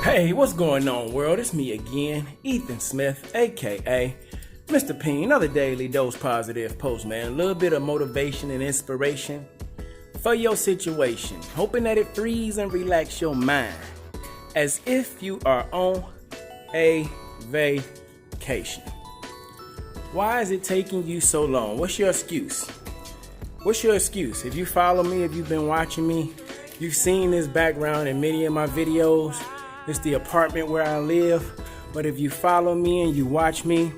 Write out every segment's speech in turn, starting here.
Hey, what's going on, world? It's me again, Ethan Smith, aka Mr. P.I.E.N. Another daily dose positive post, man. A little bit of motivation and inspiration for your situation, hoping that it frees and relax your mind as if you are on a vacation. Why is it taking you so long? What's your excuse? What's your excuse? If you follow me, if you've been watching me, you've seen this background in many of my videos. It's the apartment where I live. But if you follow me and you watch me,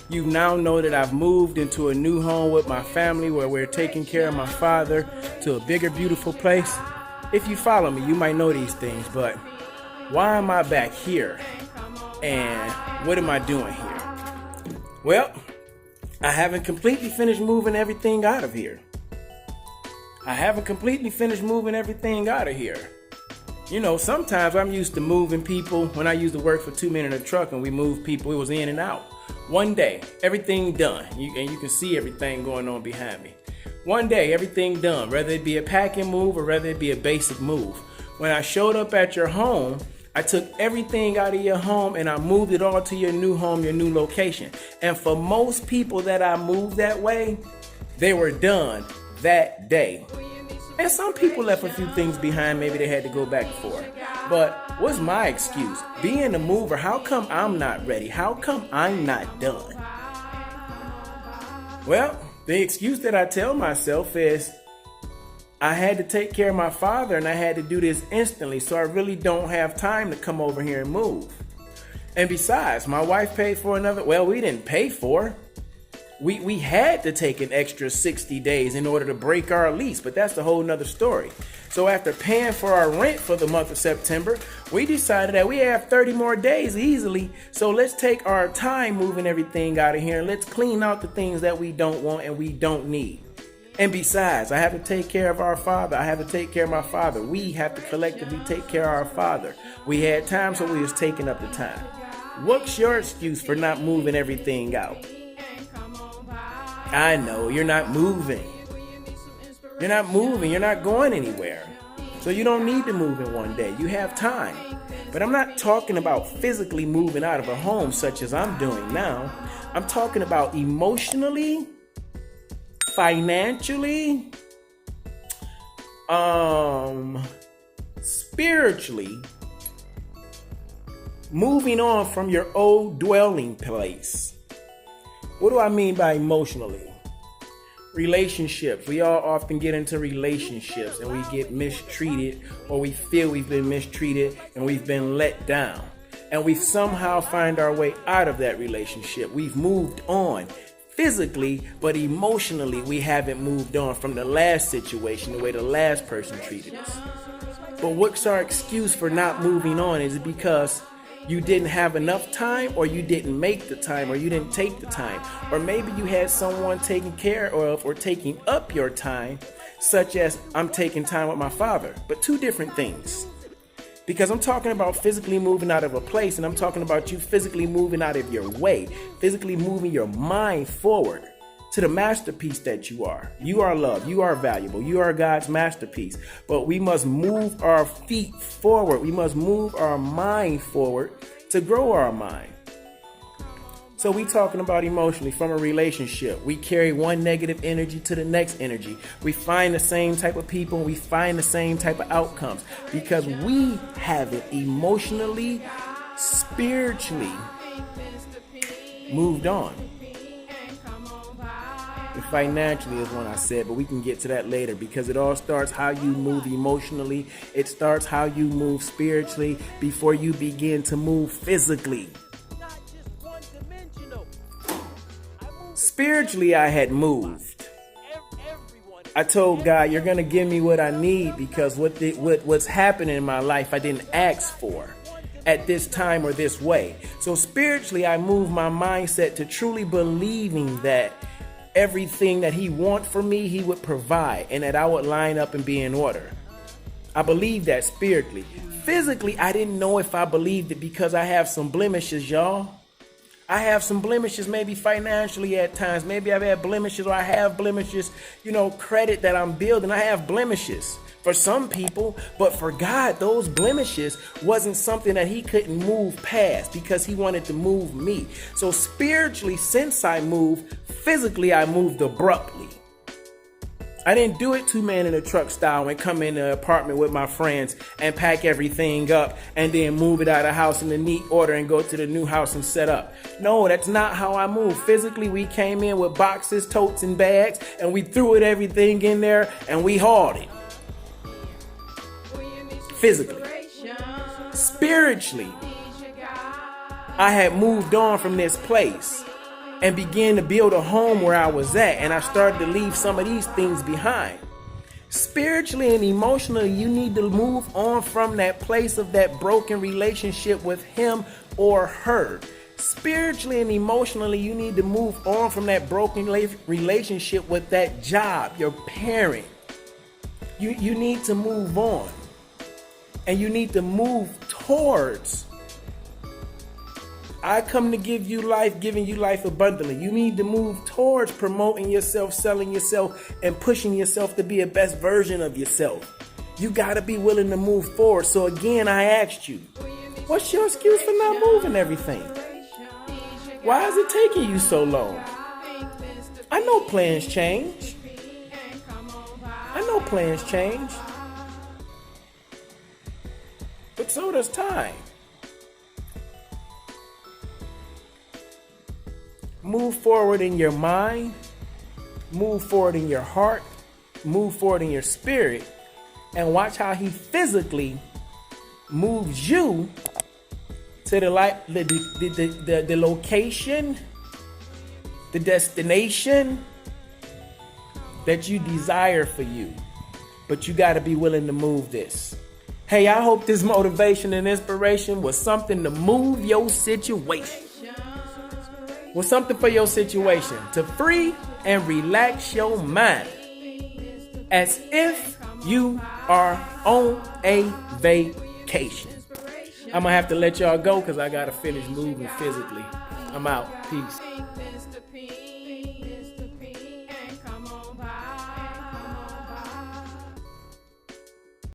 you now know that I've moved into a new home with my family where we're taking care of my father to a bigger, beautiful place. If you follow me, you might know these things, but why am I back here? And what am I doing here? Well, I haven't completely finished moving everything out of here. You know, sometimes I'm used to moving people. When I used to work for 2 Men in a Truck and we moved people, it was in and out. One day, everything done. And you can see everything going on behind me. One day, everything done, whether it be a packing move or whether it be a basic move. When I showed up at your home, I took everything out of your home and I moved it all to your new home, your new location. And for most people that I moved that way, they were done that day. And some people left a few things behind, maybe they had to go back for. But what's my excuse? Being a mover, how come I'm not ready? How come I'm not done? Well, the excuse that I tell myself is I had to take care of my father and I had to do this instantly, so I really don't have time to come over here and move. And besides, my wife paid for another, well, we didn't pay for. We had to take an extra 60 days in order to break our lease, but that's a whole nother story. So after paying for our rent for the month of September, we decided that we have 30 more days easily. So let's take our time moving everything out of here and let's clean out the things that we don't want and we don't need. And besides, I have to take care of our father. I have to take care of my father. We have to collectively take care of our father. We had time, so we was taking up the time. What's your excuse for not moving everything out? I know, you're not moving. You're not going anywhere. So you don't need to move in one day. You have time. But I'm not talking about physically moving out of a home such as I'm doing now. I'm talking about emotionally, financially, spiritually, moving on from your old dwelling place. What do I mean by emotionally? Relationships. We all often get into relationships and we get mistreated, or we feel we've been mistreated and we've been let down. And we somehow find our way out of that relationship. We've moved on physically, but emotionally we haven't moved on from the last situation, the way the last person treated us. But what's our excuse for not moving on? Is it because you didn't have enough time, or you didn't make the time, or you didn't take the time? Or maybe you had someone taking care of or taking up your time, such as I'm taking time with my father. But two different things. Because I'm talking about physically moving out of a place, and I'm talking about you physically moving out of your way, physically moving your mind forward to the masterpiece that you are. You are loved. You are valuable. You are God's masterpiece. But we must move our feet forward. We must move our mind forward to grow our mind. So we talking about emotionally from a relationship. We carry one negative energy to the next energy. We find the same type of people. We find the same type of outcomes because we haven't emotionally, spiritually moved on. Financially is one I said, but we can get to that later because it all starts how you move emotionally. It starts how you move spiritually before you begin to move physically. Spiritually, I had moved. I told God, you're going to give me what I need because what's happening in my life I didn't ask for at this time or this way. So spiritually, I moved my mindset to truly believing that everything that he wants for me, he would provide, and that I would line up and be in order. I believe that spiritually. Physically, I didn't know if I believed it because I have some blemishes, y'all. I have some blemishes, maybe financially at times. Maybe I've had blemishes, or I have blemishes, credit that I'm building. I have blemishes for some people, but for God, those blemishes wasn't something that he couldn't move past, because he wanted to move me. So spiritually, since I moved, physically I moved abruptly. I didn't do it two-man in a truck style and come in the apartment with my friends and pack everything up and then move it out of the house in a neat order and go to the new house and set up. No, that's not how I move. Physically, we came in with boxes, totes, and bags, and we threw everything in there and we hauled it. Physically. Spiritually, I had moved on from this place and began to build a home where I was at, and I started to leave some of these things behind. Spiritually and emotionally, you need to move on from that place of that broken relationship with him or her. Spiritually and emotionally, you need to move on from that broken relationship with that job, your parent. You need to move on, and you need to move towards I come to give you life, giving you life abundantly. You need to move towards promoting yourself, selling yourself, and pushing yourself to be a best version of yourself. You got to be willing to move forward. So again, I asked you, what's your excuse for not moving everything? Why is it taking you so long? I know plans change. I know plans change. But so does time. Move forward in your mind, move forward in your heart, move forward in your spirit, and watch how he physically moves you to the location, the destination that you desire for you. But you got to be willing to move this. Hey, I hope this motivation and inspiration was something to move your situation. Was something for your situation to free and relax your mind, as if you are on a vacation. I'm gonna have to let y'all go because I gotta finish moving physically. I'm out. Peace.